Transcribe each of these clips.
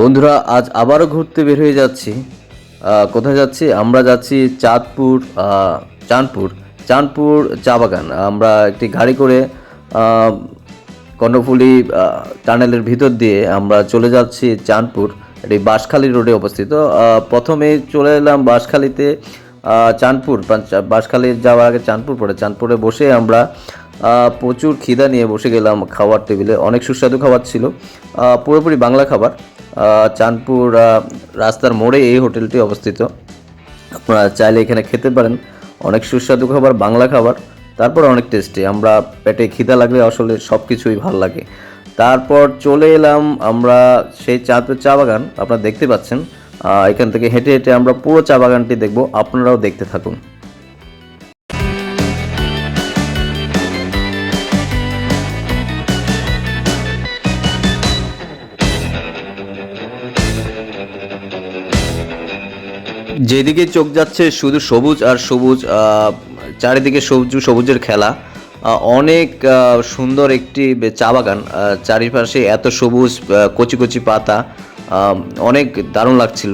বন্ধুরা, আজ আবারও ঘুরতে বের হয়ে যাচ্ছি। কোথায় যাচ্ছি? আমরা যাচ্ছি চাঁদপুর চাঁদপুর চা বাগান। আমরা একটি গাড়ি করে আহ, কর্ণফুলী টানেলের ভিতর দিয়ে আমরা চলে যাচ্ছি চাঁদপুর। এটি বাঁশখালী রোডে অবস্থিত। প্রথমে চলে এলাম বাঁশখালীতে। বাঁশখালী যাওয়ার আগে চাঁদপুর পড়ে। চাঁদপুরে বসে আমরা প্রচুর খিদা নিয়ে বসে গেলাম খাওয়ার টেবিলে। অনেক সুস্বাদু খাবার ছিল, পুরোপুরি বাংলা খাবার। চাঁদপুর রাস্তার মোড়ে এই হোটেলটি অবস্থিত। আপনারা চাইলে এখানে খেতে পারেন। অনেক সুস্বাদু খাবার, বাংলা খাবার, তারপর অনেক টেস্টি। আমরা পেটে খিদা লাগলে আসলে সব কিছুই ভাল লাগে। তারপর চলে এলাম আমরা সেই চাঁদপুর চা বাগান। আপনারা দেখতে পাচ্ছেন, এখান থেকে হেঁটে হেঁটে আমরা পুরো চা বাগানটি দেখব। আপনারাও দেখতে থাকুন। যেদিকে চোখ যাচ্ছে শুধু সবুজ আর সবুজ। চারিদিকে সবুজের খেলা। অনেক সুন্দর একটি চা বাগান। চারিপাশে এত সবুজ, কচি কচি পাতা, অনেক দারুণ লাগছিল।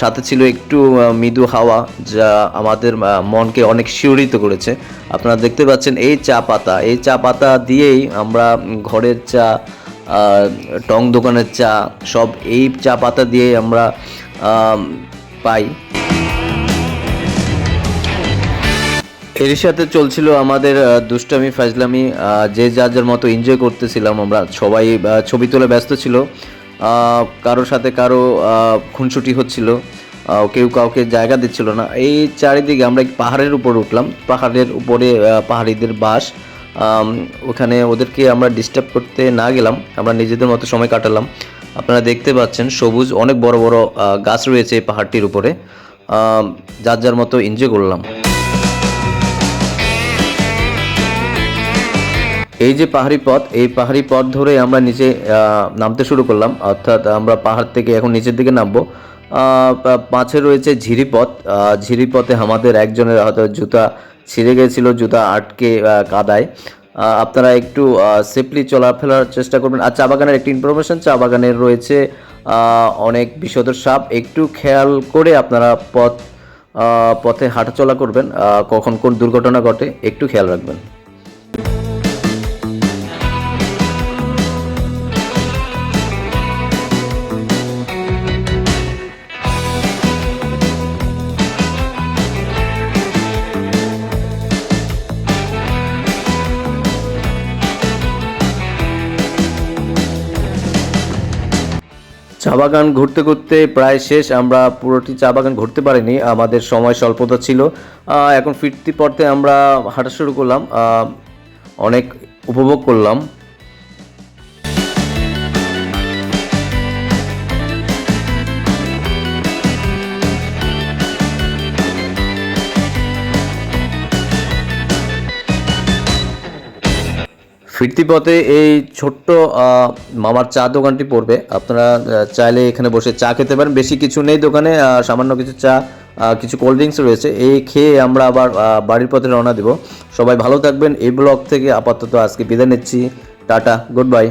সাথে ছিল একটু মৃদু হাওয়া, যা আমাদের মনকে অনেক শিহরিত করেছে। আপনারা দেখতে পাচ্ছেন এই চা পাতা দিয়েই আমরা ঘরের চা, টং দোকানের চা, সব এই চা পাতা দিয়েই আমরা পাই। এর সাথে চলছিল আমাদের দুষ্টামি ফাজলামি। যে যার যার মতো এনজয় করতেছিলাম আমরা সবাই। ছবি তোলা ব্যস্ত ছিল, কারোর সাথে কারো খুনসুটি হচ্ছিল, কেউ কাউকে জায়গা দিচ্ছিল না। এই চারিদিকে আমরা পাহাড়ের উপর উঠলাম। পাহাড়ের উপরে পাহাড়িদের বাস। ওখানে ওদেরকে আমরা ডিস্টার্ব করতে না গেলাম, আমরা নিজেদের মতো সময় কাটালাম। আপনারা দেখতে পাচ্ছেন সবুজ অনেক বড় বড় গাছ রয়েছে এই পাহাড়টির উপরে। যার যার মতো এনজয় করলাম। এই যে পাহাড়ি পথ ধরে আমরা নিচে নামতে শুরু করলাম। অর্থাৎ আমরা পাহাড় থেকে এখন নিচের দিকে নামবো। পাশে রয়েছে ঝিরিপথ। ঝিরিপথে আমাদের একজনের হয়তো জুতা ছিঁড়ে গেছিল, জুতা আটকে কাদায়। আপনারা একটু সেফলি চলাফেরার চেষ্টা করবেন। আর চা বাগানের একটি ইনফরমেশন, চা বাগানের রয়েছে অনেক বিষধর সাপ। একটু খেয়াল করে আপনারা পথে হাঁটাচলা করবেন। কখন কোন দুর্ঘটনা ঘটে একটু খেয়াল রাখবেন। চা বাগান ঘুরতে ঘুরতে প্রায় শেষ। আমরা পুরোটি চা বাগান ঘুরতে পারিনি, আমাদের সময় স্বল্পতা ছিল। এখন ফিরতি পথে আমরা হাঁটা শুরু করলাম। অনেক উপভোগ করলাম। ফিরতি পথে এই ছোট্ট মামার চা দোকানটি পড়বে। আপনারা চাইলে এখানে বসে চা খেতে পারেন। বেশি কিছু নেই দোকানে, সামান্য কিছু চা, কিছু কোল্ড ড্রিঙ্কস রয়েছে। এই খেয়ে আমরা আবার বাড়ির পথে রওনা দেব। সবাই ভালো থাকবেন। এই ব্লগ থেকে আপাতত আজকে বিদায় নিচ্ছি। Tata, good bye.